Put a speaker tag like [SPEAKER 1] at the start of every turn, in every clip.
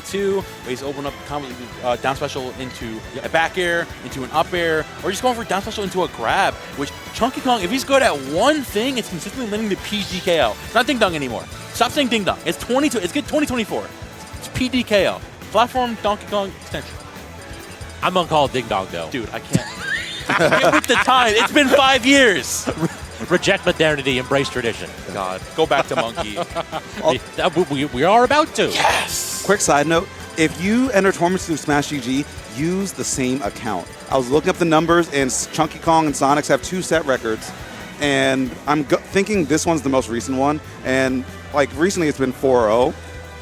[SPEAKER 1] B2, where he's opened up down special into a back air, into an up air, or just going for down special into a grab, which Chunkykong, if he's good at one thing, it's consistently letting the PDKO. It's not Ding Dong anymore. Stop saying Ding Dong. It's good 2024. It's PDKO. Platform Donkey Kong extension.
[SPEAKER 2] I'm going to call it Ding Dong, though.
[SPEAKER 1] Dude, I can't. Get with the time. It's been 5 years.
[SPEAKER 2] Reject modernity, embrace tradition.
[SPEAKER 1] God, go back to Monkey.
[SPEAKER 2] We are about to.
[SPEAKER 1] Yes.
[SPEAKER 3] Quick side note, if you enter tournaments through Smash GG, use the same account. I was looking up the numbers, and Chunkykong and Sonix have 2 set records, and I'm thinking this one's the most recent one, and like recently it's been 4-0,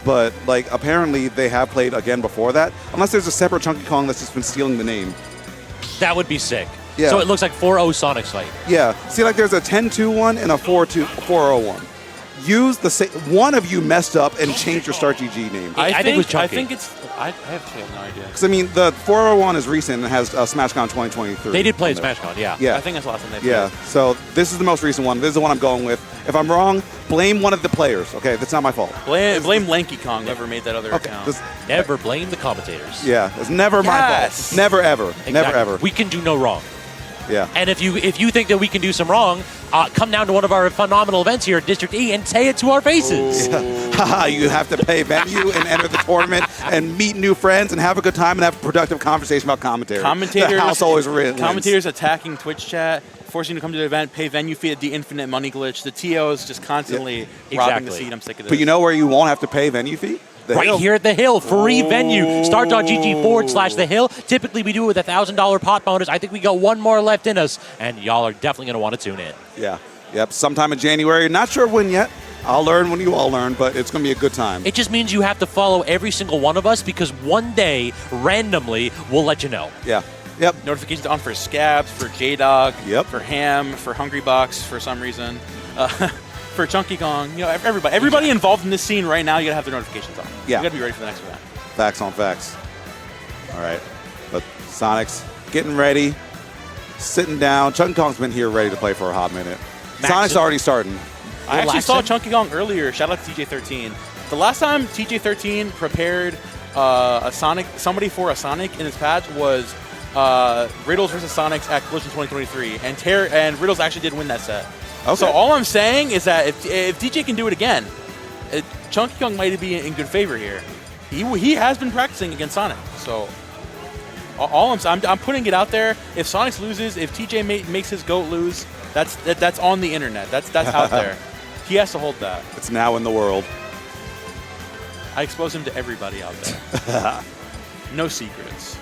[SPEAKER 3] but like apparently they have played again before that, unless there's a separate Chunkykong that's just been stealing the name.
[SPEAKER 2] That would be sick.
[SPEAKER 3] Yeah.
[SPEAKER 2] So it looks like 4-0 Sonix fight.
[SPEAKER 3] Yeah. See, like there's a 10-2 one and a 4-0 one. Use the same. One of you messed up and changed your Start GG name.
[SPEAKER 2] I think it was Chunky.
[SPEAKER 1] I think it's. I have no idea.
[SPEAKER 3] Because I mean, the 401 is recent and has SmashCon 2023.
[SPEAKER 2] They did play at SmashCon, yeah.
[SPEAKER 3] Yeah.
[SPEAKER 1] I think that's the last time they played.
[SPEAKER 3] Yeah. So this is the most recent one. This is the one I'm going with. If I'm wrong, blame one of the players. Okay, that's not my fault.
[SPEAKER 1] Blame Lanky Kong, whoever made that other account.
[SPEAKER 2] Never blame the commentators.
[SPEAKER 3] Yeah, it's never my fault. Never ever.
[SPEAKER 2] Exactly.
[SPEAKER 3] Never ever.
[SPEAKER 2] We can do no wrong.
[SPEAKER 3] Yeah.
[SPEAKER 2] And if you think that we can do some wrong, come down to one of our phenomenal events here at District E and say it to our faces.
[SPEAKER 3] Yeah. You have to pay venue and enter the tournament and meet new friends and have a good time and have a productive conversation about commentary.
[SPEAKER 1] Commentators,
[SPEAKER 3] the house always wins.
[SPEAKER 1] Commentators attacking Twitch chat, forcing you to come to the event, pay venue fee at the infinite money glitch. The TOs just constantly robbing the seat. I'm sick of this.
[SPEAKER 3] But you know where you won't have to pay venue fee?
[SPEAKER 2] Right here at the Hill, free venue. Start.gg/the Hill. Typically, we do it with a $1,000 pot bonus. I think we got one more left in us, and y'all are definitely going to want to tune in.
[SPEAKER 3] Yeah. Yep. Sometime in January. Not sure when yet. I'll learn when you all learn, but it's going to be a good time.
[SPEAKER 2] It just means you have to follow every single one of us because one day, randomly, we'll let you know.
[SPEAKER 3] Yeah. Yep.
[SPEAKER 1] Notifications on for Scabs, for J-Dog,
[SPEAKER 3] yep.
[SPEAKER 1] for Ham, for Hungry Box for some reason. For Chunkykong, you know, everybody involved in this scene right now, you gotta have their notifications on.
[SPEAKER 3] Yeah.
[SPEAKER 1] You gotta be ready for the next event.
[SPEAKER 3] Facts on facts. All right. But Sonix getting ready, sitting down. Chunkykong's been here ready to play for a hot minute. Sonic's already starting.
[SPEAKER 1] I actually saw Chunkykong earlier. Shout out to TJ13. The last time TJ13 prepared somebody for a Sonic in his patch was Riddles versus Sonix at Collision 2023, and Riddles actually did win that set. Okay. So all I'm saying is that if DJ can do it again, Chunkykong might be in good favor here. He has been practicing against Sonic. So all I'm putting it out there. If Sonix loses, if TJ makes his GOAT lose, that's on the internet. That's out there. He has to hold that.
[SPEAKER 3] It's now in the world.
[SPEAKER 1] I expose him to everybody out there. No secrets.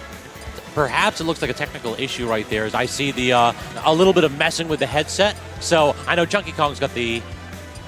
[SPEAKER 2] Perhaps it looks like a technical issue right there as I see the a little bit of messing with the headset. So I know Chunkykong's got the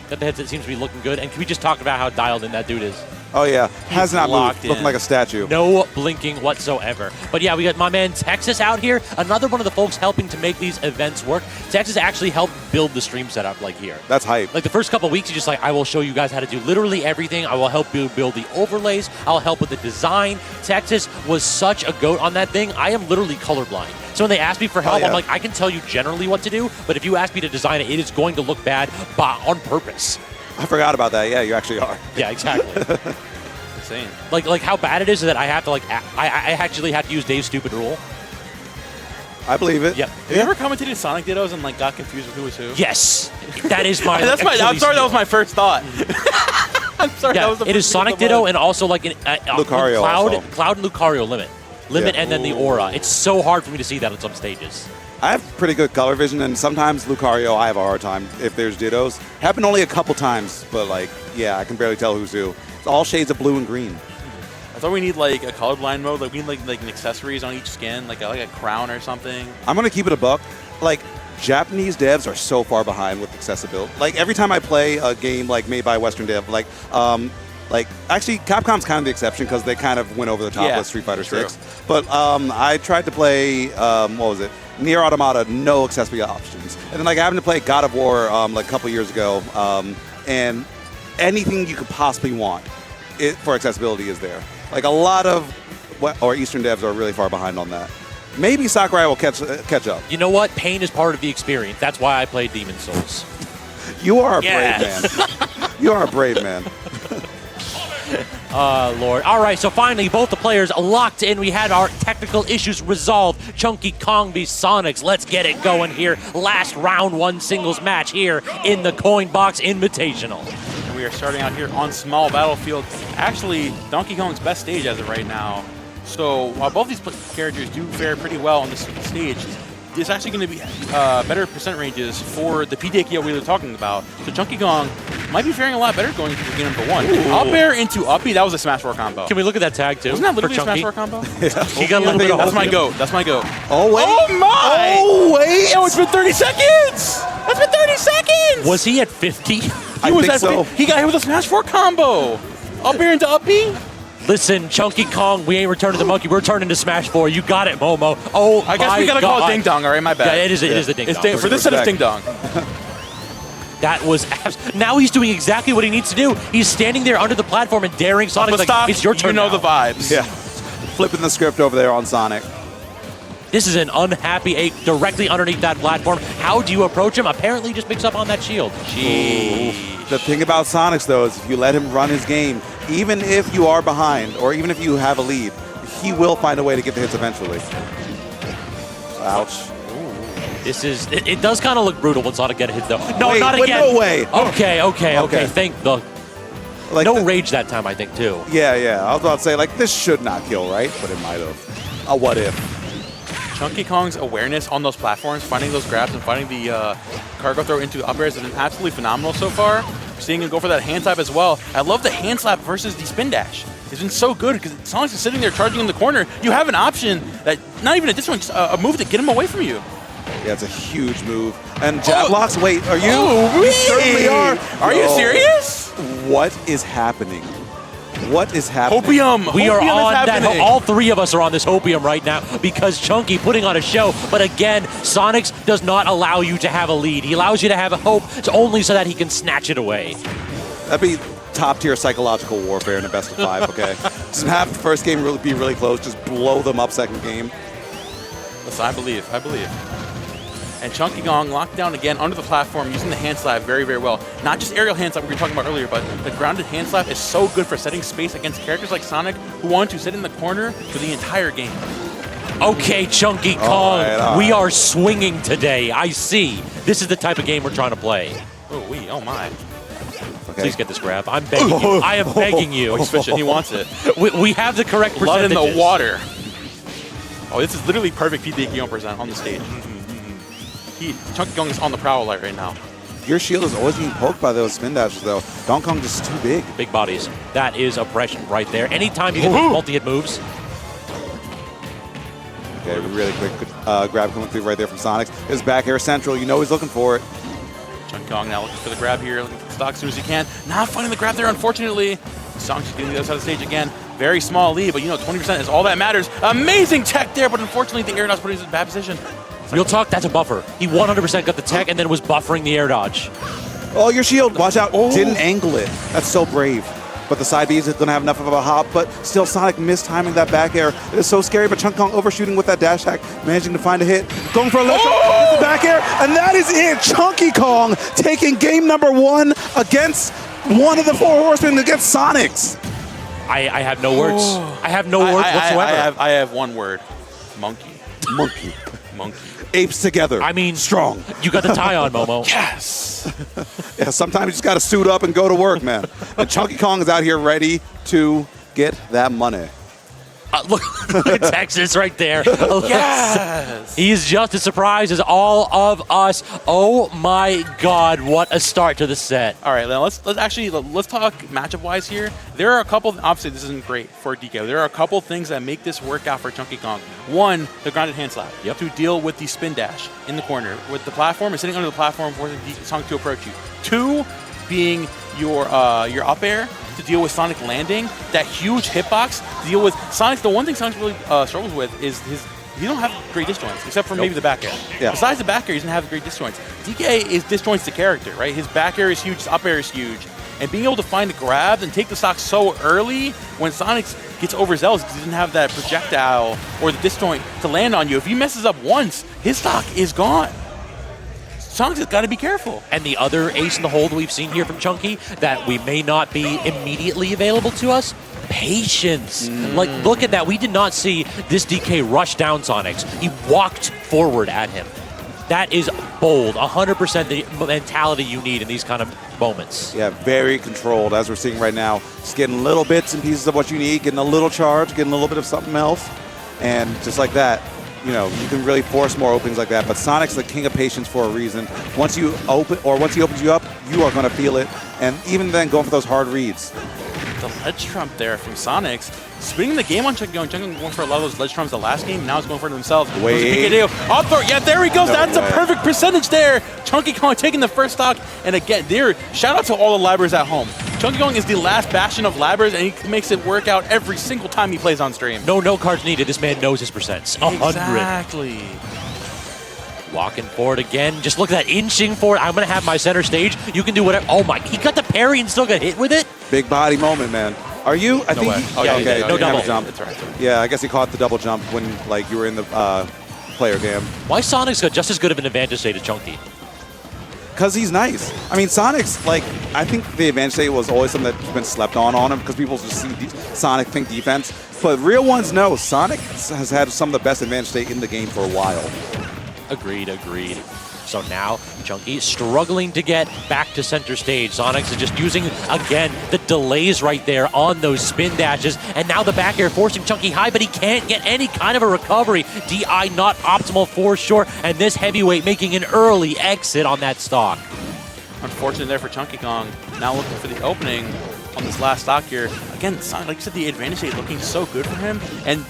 [SPEAKER 2] headset seems to be looking good. And can we just talk about how dialed in that dude is?
[SPEAKER 3] Oh, yeah. Has not moved. Looking like a statue.
[SPEAKER 2] No blinking whatsoever. But, yeah, we got my man Texas out here. Another one of the folks helping to make these events work. Texas actually helped build the stream setup, like, here.
[SPEAKER 3] That's hype.
[SPEAKER 2] Like, the first couple of weeks, he's just like, I will show you guys how to do literally everything. I will help you build the overlays. I'll help with the design. Texas was such a goat on that thing. I am literally colorblind. So when they ask me for help, I'm like, I can tell you generally what to do, but if you ask me to design it, it is going to look bad on purpose.
[SPEAKER 3] I forgot about that. Yeah, you actually are.
[SPEAKER 2] Yeah, exactly.
[SPEAKER 1] Insane.
[SPEAKER 2] Like how bad it is that I have to I actually have to use Dave's stupid rule.
[SPEAKER 3] I believe it.
[SPEAKER 2] Yeah.
[SPEAKER 1] Have you ever commentated Sonic Dittos and got confused with who was who?
[SPEAKER 2] Yes. That is my.
[SPEAKER 1] I'm sorry, that was my first thought. I'm sorry.
[SPEAKER 2] Yeah,
[SPEAKER 1] that was the
[SPEAKER 2] it is Sonic Ditto and also like
[SPEAKER 3] Lucario
[SPEAKER 2] Cloud and Lucario limit, and then the aura. It's so hard for me to see that on some stages.
[SPEAKER 3] I have pretty good color vision, and sometimes Lucario, I have a hard time if there's Dittos. Happened only a couple times, but yeah, I can barely tell who's who. It's all shades of blue and green.
[SPEAKER 1] I thought we need a colorblind mode. We need like accessories on each skin, like a crown or something.
[SPEAKER 3] I'm gonna keep it a buck. Japanese devs are so far behind with accessibility. Every time I play a game made by a Western dev, actually Capcom's kind of the exception because they kind of went over the top with Street Fighter 6. But I tried to play what was it? Nier Automata, no accessibility options. And then I happened to play God of War a couple years ago, and anything you could possibly want for accessibility is there. A lot of Eastern devs are really far behind on that. Maybe Sakurai will catch up.
[SPEAKER 2] You know what? Pain is part of the experience. That's why I play Demon's Souls.
[SPEAKER 3] You are a brave man. You are a brave man.
[SPEAKER 2] Lord. All right, so finally, both the players locked in. We had our technical issues resolved. Chunkykong v Sonix. Let's get it going here. Last round 1 singles match here in the Coin Box Invitational.
[SPEAKER 1] And we are starting out here on small battlefield. Actually, Donkey Kong's best stage as of right now. So while both these characters do fare pretty well on this stage, there's actually going to be better percent ranges for the PDKO we were talking about. So Chunkykong might be faring a lot better going into game number 1. Up air into up B, that was a Smash 4 combo.
[SPEAKER 2] Can we look at that tag too?
[SPEAKER 1] Wasn't that literally a
[SPEAKER 2] Chunky?
[SPEAKER 1] Smash 4 combo?
[SPEAKER 3] Yeah.
[SPEAKER 2] He got a little bit of
[SPEAKER 1] That's my goat. That's my goat.
[SPEAKER 3] Oh, wait.
[SPEAKER 1] Oh, my!
[SPEAKER 3] Oh, wait.
[SPEAKER 1] Yo, it's been 30 seconds! That's been 30 seconds!
[SPEAKER 2] Was he at 50?
[SPEAKER 3] I think so.
[SPEAKER 1] He got hit with a Smash 4 combo! Up air into up B?
[SPEAKER 2] Listen, Chunkykong, we ain't returning to the monkey. We're turning to Smash 4. You got it, Momo. Oh,
[SPEAKER 1] I guess we gotta call it Ding Dong, all right? My bad.
[SPEAKER 2] Yeah, it is the Ding Dong.
[SPEAKER 1] For this set, it's Ding Dong.
[SPEAKER 2] That was now he's doing exactly what he needs to do. He's standing there under the platform and daring Sonic.
[SPEAKER 1] But
[SPEAKER 2] Like,
[SPEAKER 1] stop,
[SPEAKER 2] it's your turn.
[SPEAKER 1] you know
[SPEAKER 2] now.
[SPEAKER 1] the vibes.
[SPEAKER 3] Yeah. Flipping the script over there on Sonic.
[SPEAKER 2] This is an unhappy ape directly underneath that platform. How do you approach him? Apparently, he just picks up on that shield.
[SPEAKER 3] The thing about Sonix, though, is if you let him run his game, even if you are behind or even if you have a lead, he will find a way to get the hits eventually. Ouch.
[SPEAKER 2] This is it does kind of look brutal when Sonic gets hit though. No,
[SPEAKER 3] Wait,
[SPEAKER 2] not
[SPEAKER 3] wait,
[SPEAKER 2] again.
[SPEAKER 3] no way.
[SPEAKER 2] Okay. Thank the
[SPEAKER 3] Like
[SPEAKER 2] no rage that time. I think too.
[SPEAKER 3] Yeah. I was about to say, like, this should not kill, right? But it might have. What if?
[SPEAKER 1] Chunkykong's awareness on those platforms, finding those grabs and finding the cargo throw into up airs has been absolutely phenomenal so far. Seeing him go for that hand slap as well. I love the hand slap versus the spin dash. It's been so good because Sonic's is sitting there charging in the corner. You have an option that, not even a distance, just a move to get him away from you.
[SPEAKER 3] Yeah, it's a huge move. And jab locks, wait, are you?
[SPEAKER 1] Oh,
[SPEAKER 3] You certainly are.
[SPEAKER 1] Are you serious?
[SPEAKER 3] What is happening? What is happening?
[SPEAKER 1] Hopium.
[SPEAKER 2] We are
[SPEAKER 1] Hopium is
[SPEAKER 2] on that.
[SPEAKER 1] happening.
[SPEAKER 2] All 3 of us are on this opium right now because Chunky putting on a show. But again, Sonix does not allow you to have a lead. He allows you to have a hope. It's only so that he can snatch it away.
[SPEAKER 3] That'd be top tier psychological warfare in a best of 5. Okay, just have the first game be really close. Just blow them up second game.
[SPEAKER 1] Listen, I believe. And Chunkykong locked down again under the platform using the hand slap very, very well. Not just aerial hand slap we were talking about earlier, but the grounded hand slap is so good for setting space against characters like Sonic who want to sit in the corner for the entire game.
[SPEAKER 2] Okay, Chunkykong,
[SPEAKER 3] All right.
[SPEAKER 2] we are swinging today. I see. This is the type of game we're trying to play.
[SPEAKER 1] Oh my.
[SPEAKER 3] Okay.
[SPEAKER 2] Please get this grab. I'm begging you. I am begging you.
[SPEAKER 1] Oh, he's fishing. He wants it.
[SPEAKER 2] We have the correct
[SPEAKER 1] Blood in
[SPEAKER 2] percentages.
[SPEAKER 1] the water. Oh, this is literally perfect PDKO percent on the stage. Chunkykong is on the prowl light right now.
[SPEAKER 3] Your shield is always being poked by those spin dashes, though. Donkey Kong just too big.
[SPEAKER 2] Big bodies. That is oppression right there. Anytime you get those multi-hit moves.
[SPEAKER 3] Okay, really quick grab coming through right there from Sonix. His back air central. You know he's looking for it.
[SPEAKER 1] Chunkykong now looking for the grab here, looking for the stock as soon as he can. Not finding the grab there, unfortunately. Sonix getting the other side of the stage again. Very small lead, but 20% is all that matters. Amazing tech there, but unfortunately the air dodge put him in a bad position.
[SPEAKER 2] Real talk, that's a buffer. He 100% got the tech and then was buffering the air dodge.
[SPEAKER 3] Oh, your shield. Watch out. Didn't angle it. That's so brave. But the side B isn't going to have enough of a hop, but still Sonic mistiming that back air. It is so scary, but Chunkykong overshooting with that dash hack, managing to find a hit. Going for a electro, back air, and that is it. Chunkykong taking game number 1 against one of the 4 horsemen against Sonix.
[SPEAKER 2] I have no words. I have no words whatsoever.
[SPEAKER 1] I have one word. Monkey.
[SPEAKER 3] Monkey.
[SPEAKER 1] Monkey.
[SPEAKER 3] Apes together.
[SPEAKER 2] I mean,
[SPEAKER 3] strong.
[SPEAKER 2] You got the tie on, Momo.
[SPEAKER 1] Yes.
[SPEAKER 3] Yeah, sometimes you just got to suit up and go to work, man. And Chunkykong is out here ready to get that money.
[SPEAKER 2] Look at Texas right there.
[SPEAKER 1] Yes.
[SPEAKER 2] He's just as surprised as all of us. Oh my God, what a start to the set.
[SPEAKER 1] All right, now let's talk matchup wise here. There are a couple. Obviously, this isn't great for DK. There are a couple things that make this work out for Chunkykong. One, the grounded hand slap to deal with the spin dash in the corner with the platform and sitting under the platform for the Sonic to approach you. Two, being your up air to deal with Sonic landing, that huge hitbox to deal with Sonic. The one thing Sonic really struggles with is he don't have great disjoints, except for maybe the back air.
[SPEAKER 3] Yeah.
[SPEAKER 1] Besides the back air, he doesn't have great disjoints. DK is disjoints the character, right? His back air is huge, his up air is huge. And being able to find the grab and take the stock so early when Sonic gets overzealous because he doesn't have that projectile or the disjoint to land on you. If he messes up once, his stock is gone. Sonic's got to be careful.
[SPEAKER 2] And the other ace in the hole that we've seen here from Chunky that we may not be immediately available to us, patience. Like, look at that. We did not see this DK rush down Sonix. He walked forward at him. That is bold, 100% the mentality you need in these kind of moments.
[SPEAKER 3] Yeah, very controlled, as we're seeing right now. Just getting little bits and pieces of what you need, getting a little charge, getting a little bit of something else. And just like that, you know, you can really force more openings like that. But Sonic's the king of patience for a reason. Once you open, or once he opens you up, you are going to feel it. And even then, going for those hard reads.
[SPEAKER 1] The ledge trump there from Sonix. Spinning the game on Chunkykong. Chunkykong going for a lot of those ledge trumps the last game. Now he's going for it himself.
[SPEAKER 3] Wait.
[SPEAKER 1] Up throw. Yeah, there he goes.
[SPEAKER 3] No
[SPEAKER 1] That's
[SPEAKER 3] way.
[SPEAKER 1] a perfect percentage there. Chunkykong taking the first stock. And again, there, shout out to all the labbers at home. Chunkykong is the last bastion of labbers, and he makes it work out every single time he plays on stream.
[SPEAKER 2] No cards needed. This man knows his percents. 100.
[SPEAKER 1] Exactly.
[SPEAKER 2] Walking forward again. Just look at that, inching forward. I'm going to have my center stage. You can do whatever. Oh my, he got the parry and still got hit with it?
[SPEAKER 3] Big body moment, man. Are you? I think.
[SPEAKER 1] way.
[SPEAKER 3] Oh,
[SPEAKER 2] Yeah,
[SPEAKER 3] okay.
[SPEAKER 2] no
[SPEAKER 3] Didn't have a
[SPEAKER 2] double.
[SPEAKER 3] jump.
[SPEAKER 1] That's right.
[SPEAKER 3] Yeah, I guess he caught the double jump when like you were in the player cam.
[SPEAKER 2] Why Sonic's got just as good of an advantage state as Chunky?
[SPEAKER 3] Because he's nice. I mean, Sonic's, like, I think the advantage state was always something that's been slept on him because people just see Sonic think defense. But real ones know Sonic has had some of the best advantage state in the game for a while.
[SPEAKER 2] Agreed. So now, Chunky struggling to get back to center stage. Sonix is just using, again, the delays right there on those spin dashes. And now the back air forcing Chunky high, but he can't get any kind of a recovery. DI not optimal for sure. And this heavyweight making an early exit on that stock.
[SPEAKER 1] Unfortunate there for Chunkykong. Now looking for the opening on this last stock here. Again, Sonic, like you said, the advantage state looking so good for him. And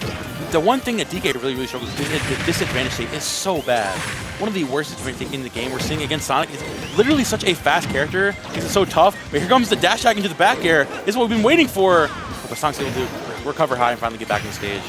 [SPEAKER 1] the one thing that DK really struggles with is the disadvantage state is so bad. One of the worst advantage state in the game we're seeing against Sonic is literally such a fast character. He's so tough. But here comes the dash tag into the back air. This is what we've been waiting for. But Sonic's able to recover high and finally get back on the stage.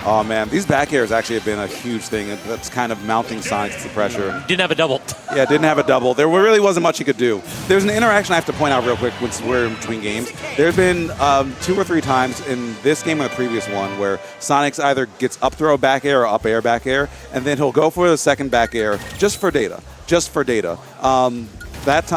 [SPEAKER 3] Oh, man. These back airs actually have been a huge thing. That's kind of mounting Sonic to the pressure.
[SPEAKER 2] Didn't have a double.
[SPEAKER 3] Yeah, didn't have a double. There really wasn't much he could do. There's an interaction I have to point out real quick once we're in between games. There's been 2 or 3 times in this game and the previous one where Sonic's either gets up throw back air or up air back air, and then he'll go for the second back air just for data.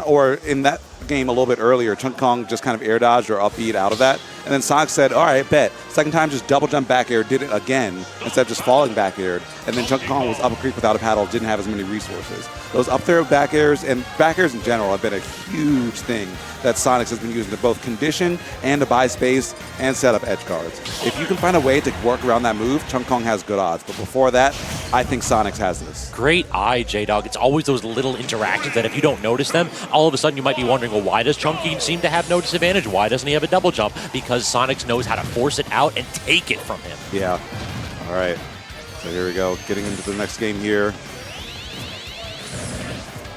[SPEAKER 3] Or in that game a little bit earlier, Chunkykong just kind of air dodged or up beat out of that. And then Sonic said, all right, bet. Second time, just double jump back air, did it again instead of just falling back aired. And then Chunkykong was up a creek without a paddle, didn't have as many resources. Those up throw back airs and back airs in general have been a huge thing that Sonix has been using to both condition and to buy space and set up edge guards. If you can find a way to work around that move, Chunkykong has good odds. But before that, I think Sonix has this.
[SPEAKER 2] Great eye, J-Dog. It's always those little interactions that if you don't notice them, all of a sudden you might be wondering, well, why does Chunky seem to have no disadvantage? Why doesn't he have a double jump? Because Sonix knows how to force it out and take it from him.
[SPEAKER 3] Yeah. All right. So here we go. Getting into the next game here.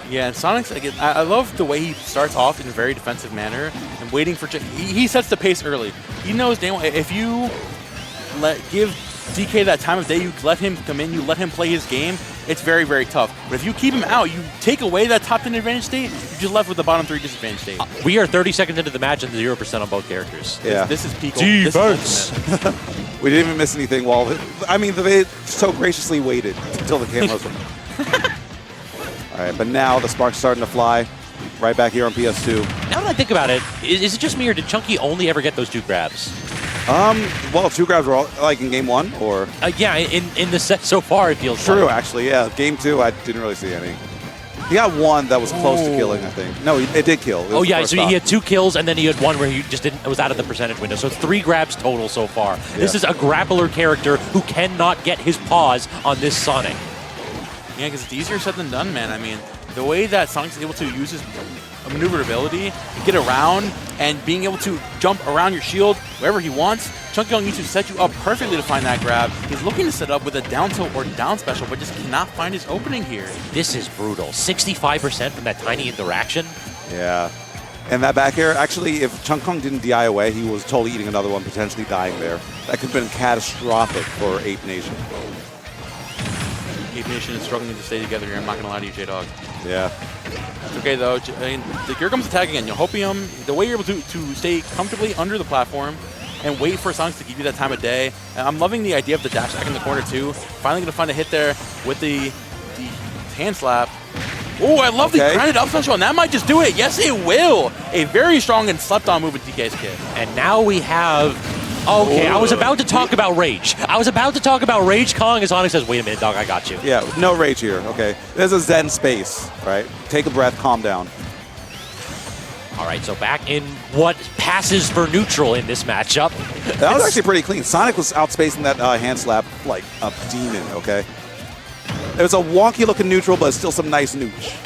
[SPEAKER 1] Yeah, and Sonic's, again, I love the way he starts off in a very defensive manner and waiting for... He sets the pace early. He knows, damn, if you give DK that time of day, you let him come in, you let him play his game, it's very, very tough. But if you keep him out, you take away that top 10 advantage state, you're just left with the bottom 3 disadvantage state.
[SPEAKER 2] We are 30 seconds into the match and 0% on both characters.
[SPEAKER 3] Yeah.
[SPEAKER 1] This is peak.
[SPEAKER 2] Defense.
[SPEAKER 1] This is ultimate.
[SPEAKER 3] We didn't even miss anything while... they so graciously waited until the cameras were... All right, but now the spark's starting to fly right back here on PS2.
[SPEAKER 2] Now that I think about it, is it just me or did Chunky only ever get those 2 grabs?
[SPEAKER 3] Well, 2 grabs were all, like in game 1, or...
[SPEAKER 2] Yeah, in the set so far, it feels
[SPEAKER 3] True,
[SPEAKER 2] like.
[SPEAKER 3] actually, yeah. Game 2, I didn't really see any. He got 1 that was close to killing, I think. No, it did kill. It was the first
[SPEAKER 2] so
[SPEAKER 3] stop.
[SPEAKER 2] he had 2 kills, and then he had 1 where he just didn't. It was out of the percentage window. So 3 grabs total so far.
[SPEAKER 3] Yeah.
[SPEAKER 2] This is a grappler character who cannot get his paws on this Sonic.
[SPEAKER 1] Yeah, because it's easier said than done, man. I mean, the way that Sonic's able to use his maneuverability, get around, and being able to jump around your shield wherever he wants, Chunkykong needs to set you up perfectly to find that grab. He's looking to set up with a down tilt or down special, but just cannot find his opening here.
[SPEAKER 2] This is brutal. 65% from that tiny interaction.
[SPEAKER 3] Yeah. And that back air, actually, if Chunkykong didn't DI away, he was totally eating another one, potentially dying there. That could have been catastrophic for Ape Nation.
[SPEAKER 1] Ape Nation is struggling to stay together here. I'm not going to lie to you, J-Dog.
[SPEAKER 3] Yeah.
[SPEAKER 1] It's okay, though. I mean, here comes the tag again. Hopium, the way you're able to stay comfortably under the platform and wait for Sonix to give you that time of day. And I'm loving the idea of the dash back in the corner, too. Finally going to find a hit there with the hand slap. Oh, I love the grounded up special, and that might just do it. Yes, it will. A very strong and slept-on move with DK's kid.
[SPEAKER 2] And now we have Okay, I was about to talk about Rage. I was about to talk about Rage Kong, and Sonic says, wait a minute, dog, I got you.
[SPEAKER 3] Yeah, no rage here, okay? There's a zen space, right? Take a breath, calm down.
[SPEAKER 2] All right, so back in what passes for neutral in this matchup.
[SPEAKER 3] That was actually pretty clean. Sonic was outspacing that hand slap like a demon, okay? It was a wonky-looking neutral, but still some nice nooch.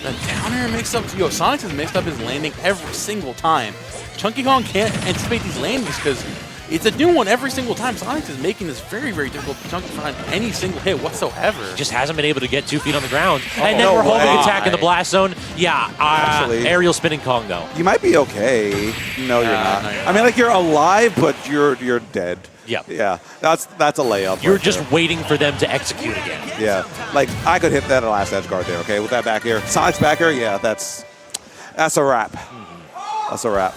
[SPEAKER 1] The down air mix-up, Sonix has mixed up his landing every single time. Chunkykong can't anticipate these landings because it's a new one every single time. Sonix is making this very, very difficult for Chunky to find any single hit whatsoever.
[SPEAKER 2] Just hasn't been able to get 2 feet on the ground. And then we're homing attack in the blast zone. Yeah, aerial spinning Kong, though.
[SPEAKER 3] You might be okay. No, you're not.
[SPEAKER 1] No, you're
[SPEAKER 3] I mean, like, you're alive, but you're dead.
[SPEAKER 2] Yep.
[SPEAKER 3] Yeah, that's a layup.
[SPEAKER 2] You're
[SPEAKER 3] right
[SPEAKER 2] just
[SPEAKER 3] there.
[SPEAKER 2] waiting for them to execute again.
[SPEAKER 3] Yeah, like, I could hit that last edge guard there, okay, with that back air. Sonic's back air, yeah, that's a wrap. That's a wrap.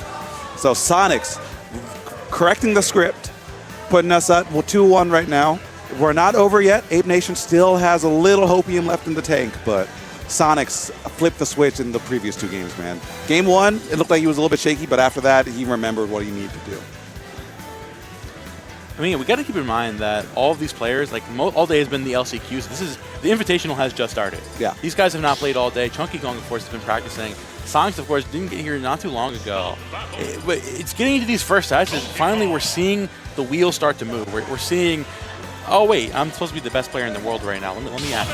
[SPEAKER 3] So Sonic's correcting the script, putting us at 2-1 right now. We're not over yet. Ape Nation still has a little hopium left in the tank, but Sonic's flipped the switch in the previous 2 games, man. Game 1, it looked like he was a little bit shaky, but after that, he remembered what he needed to do.
[SPEAKER 1] I mean, we got to keep in mind that all of these players, like all day has been the LCQs. The Invitational has just started.
[SPEAKER 3] Yeah.
[SPEAKER 1] These guys have not played all day. Chunkykong, of course, has been practicing. Sonix, of course, didn't get here not too long ago. But it's getting into these first sets. Finally, we're seeing the wheels start to move. We're seeing, oh wait, I'm supposed to be the best player in the world right now. Let me act.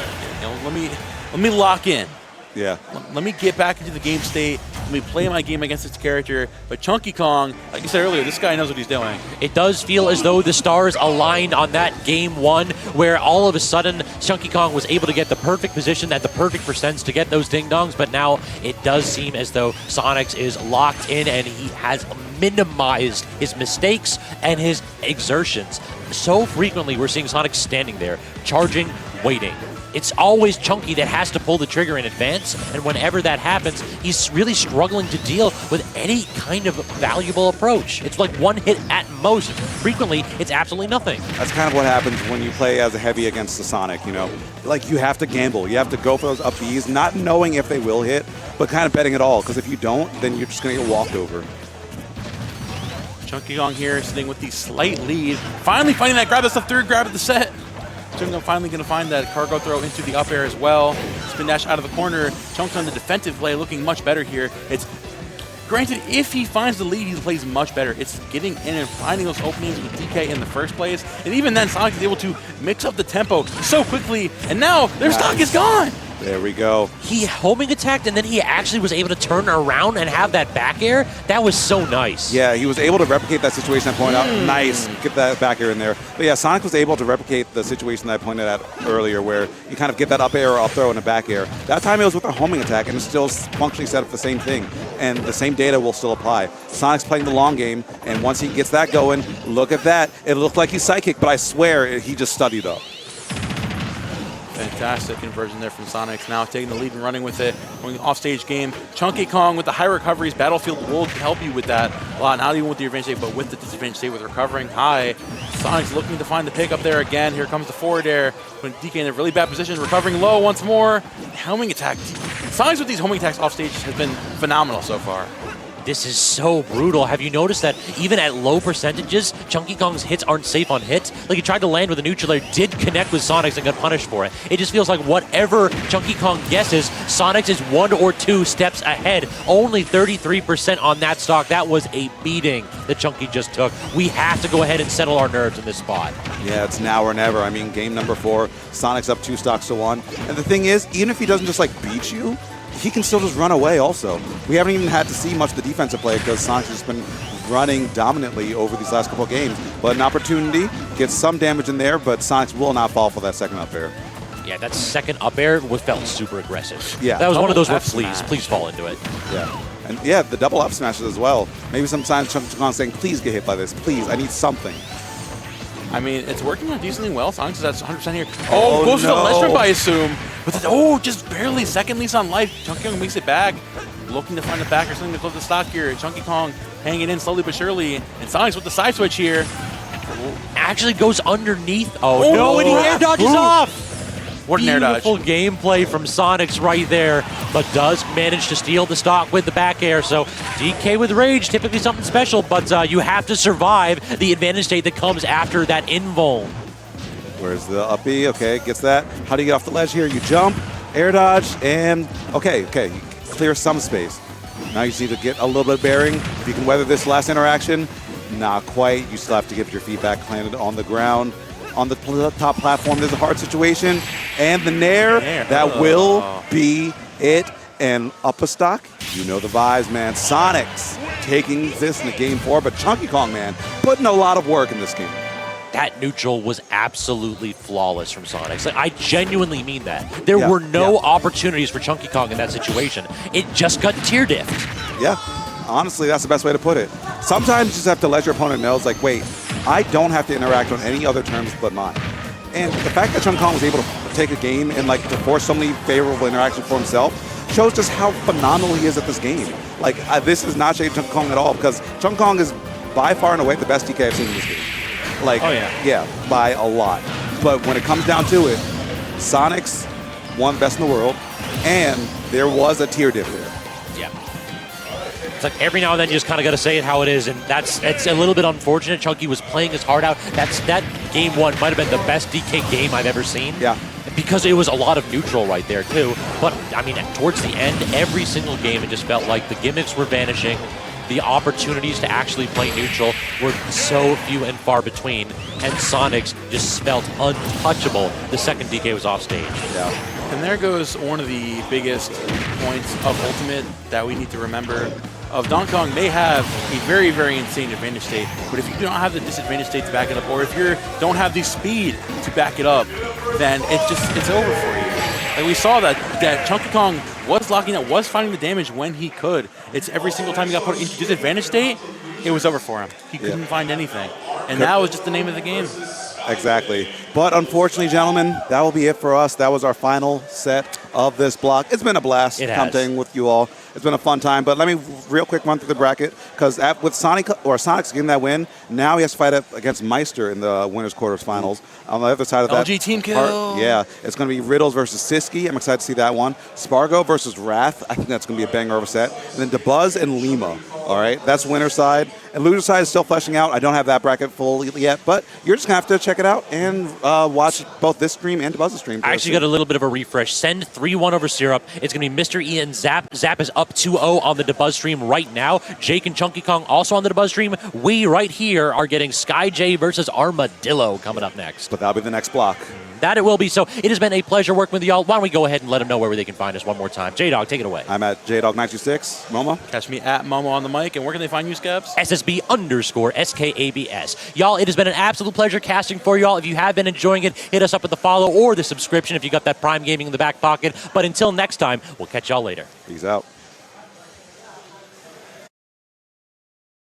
[SPEAKER 1] Let me lock in.
[SPEAKER 3] Yeah.
[SPEAKER 1] Let me get back into the game state. Let me play my game against its character. But Chunkykong, like you said earlier, this guy knows what he's doing.
[SPEAKER 2] It does feel as though the stars aligned on that game 1, where all of a sudden Chunkykong was able to get the perfect position at the perfect percents to get those ding-dongs, but now it does seem as though Sonix is locked in and he has minimized his mistakes and his exertions. So frequently we're seeing Sonix standing there, charging, waiting. It's always Chunky that has to pull the trigger in advance, and whenever that happens, he's really struggling to deal with any kind of valuable approach. It's like 1 hit at most. Frequently, it's absolutely nothing.
[SPEAKER 3] That's kind of what happens when you play as a heavy against the Sonic, you know? Like, you have to gamble. You have to go for those up Bs, not knowing if they will hit, but kind of betting it all, because if you don't, then you're just going to get walked over.
[SPEAKER 1] Chunkykong here sitting with the slight lead. Finally finding that grab. That's the 3rd grab of the set. Chunkykong finally going to find that cargo throw into the up air as well. Spin dash out of the corner. Chunk on the defensive play looking much better here. It's granted, if he finds the lead, he plays much better. It's getting in and finding those openings with DK in the first place. And even then, Sonic is able to mix up the tempo so quickly. And now their stock is gone.
[SPEAKER 3] There we go.
[SPEAKER 2] He homing attacked, and then he actually was able to turn around and have that back air. That was so nice.
[SPEAKER 3] Yeah, he was able to replicate that situation I pointed out. Nice. Get that back air in there. But yeah, Sonic was able to replicate the situation that I pointed out earlier where you kind of get that up air or up throw and a back air. That time it was with a homing attack, and it's still functionally set up the same thing. And the same data will still apply. Sonic's playing the long game, and once he gets that going, look at that. It looked like he's psychic, but I swear he just studied up.
[SPEAKER 1] Fantastic conversion there from Sonix. Now taking the lead and running with it. Going off-stage game. Chunkykong with the high recoveries. Battlefield will help you with that a lot. Not even with the advantage state, but with the disadvantage state with recovering high. Sonix looking to find the pick up there again. Here comes the forward air. When DK in a really bad position. Recovering low once more. Homing attack. Sonix with these homing attacks off-stage has been phenomenal so far.
[SPEAKER 2] This is so brutal. Have you noticed that even at low percentages, Chunkykong's hits aren't safe on hits? Like he tried to land with a neutral air, did connect with Sonix and got punished for it. It just feels like whatever Chunkykong guesses, Sonix is 1 or 2 steps ahead. Only 33% on that stock. That was a beating that Chunky just took. We have to go ahead and settle our nerves in this spot.
[SPEAKER 3] Yeah, it's now or never. I mean, game number 4, Sonic's up 2 stocks to 1. And the thing is, even if he doesn't just like beat you, he can still just run away also. We haven't even had to see much of the defensive play because Sonic's just been running dominantly over these last couple of games. But an opportunity, gets some damage in there, but Sonic's will not fall for that second up air.
[SPEAKER 2] Yeah, that second up air felt super aggressive.
[SPEAKER 3] Yeah.
[SPEAKER 2] That was one of those where
[SPEAKER 1] F-smash.
[SPEAKER 2] please fall into it.
[SPEAKER 3] Yeah. And yeah, the double up smashes as well. Maybe sometimes Chunkykong saying, please get hit by this. Please, I need something.
[SPEAKER 1] I mean, it's working out decently well. Sonix is at 100% here. Oh, goes to the
[SPEAKER 3] no.
[SPEAKER 1] Lester by assume. But then, just barely second lease on life. Chunkykong makes it back. Looking to find the back or something to close the stock here. Chunkykong hanging in slowly but surely. And Sonix with the side switch here.
[SPEAKER 2] Actually goes underneath. Oh no, and he air dodges off.
[SPEAKER 1] What an air dodge.
[SPEAKER 2] Beautiful gameplay from Sonix right there, but does manage to steal the stock with the back air. So DK with rage, typically something special, but you have to survive the advantage state that comes after that invuln.
[SPEAKER 3] Where's the up B? Okay, gets that. How do you get off the ledge here? You jump, air dodge, and okay, you clear some space. Now you just need to get a little bit of bearing. If you can weather this last interaction, not quite. You still have to get your feet back planted on the ground. On the top platform, there's a hard situation. And the Nair, that will be it. And up a stock, you know the vibes, man. Sonix taking this in the game 4, but Chunkykong, man, putting a lot of work in this game.
[SPEAKER 2] That neutral was absolutely flawless from Sonix. Like, I genuinely mean that. There were no opportunities for Chunkykong in that situation. It just got tier diffed.
[SPEAKER 3] Yeah, honestly, that's the best way to put it. Sometimes you just have to let your opponent know, it's like, wait, I don't have to interact on any other terms but mine. And the fact that Chunkykong was able to take a game and like to force so many favorable interactions for himself shows just how phenomenal he is at this game. Like, this is not shade Chunkykong at all, because Chunkykong is by far and away the best DK I've seen in this game. Like, yeah, by a lot. But when it comes down to it, Sonix won best in the world, and there was a tier diff there.
[SPEAKER 2] Yeah. It's like every now and then you just kind of got to say it how it is, and it's a little bit unfortunate. Chunky was playing his heart out. That game 1 might have been the best DK game I've ever seen. Yeah. Because it was a lot of neutral right there too. But I mean, towards the end, every single game, it just felt like the gimmicks were vanishing. The opportunities to actually play neutral were so few and far between, and Sonix just felt untouchable the second DK was off stage.
[SPEAKER 1] Yeah. And there goes one of the biggest points of Ultimate that we need to remember. Donkey Kong may have a very, very insane advantage state, but if you don't have the disadvantage state to back it up, or if you don't have the speed to back it up, then it's over for you. Like we saw that Chunkykong was locking up, was finding the damage when he could. It's every single time he got put into disadvantage state, it was over for him. He couldn't find anything. And that was just the name of the game.
[SPEAKER 3] Exactly. But unfortunately, gentlemen, that will be it for us. That was our final set of this block. It's been a blast commentating with you all. It's been a fun time. But let me real quick run through the bracket, because with Sonix getting that win, now he has to fight up against Meister in the winners quarters finals. On the other side of that,
[SPEAKER 1] LG team kill.
[SPEAKER 3] Yeah, it's going to be Riddles versus Siski. I'm excited to see that one. Spargo versus Wrath. I think that's going to be a banger of a set. And then DeBuzz and Lima. All right, that's winner side. And loser side is still fleshing out. I don't have that bracket full yet, but you're just going to have to check it out and watch both this stream and DeBuzz's stream.
[SPEAKER 2] I actually got a little bit of a refresh. Send 3-1 over Syrup. It's going to be Mr. E and Zap. Zap is up 2-0 on the DeBuzz stream right now. Jake and Chunkykong also on the DeBuzz stream. We right here are getting Sky J versus Armadillo coming up next.
[SPEAKER 3] But that'll be the next block.
[SPEAKER 2] That it will be. So it has been a pleasure working with y'all. Why don't we go ahead and let them know where they can find us one more time. J-Dog, take it away.
[SPEAKER 3] I'm at JDog926. Momo?
[SPEAKER 1] Catch me at Momo on the mic. And where can they find you, Scabs?
[SPEAKER 2] SSB_SKABS. Y'all, it has been an absolute pleasure casting for y'all. If you have been enjoying it, hit us up with the follow or the subscription if you got that Prime Gaming in the back pocket. But until next time, we'll catch y'all later.
[SPEAKER 3] Peace out.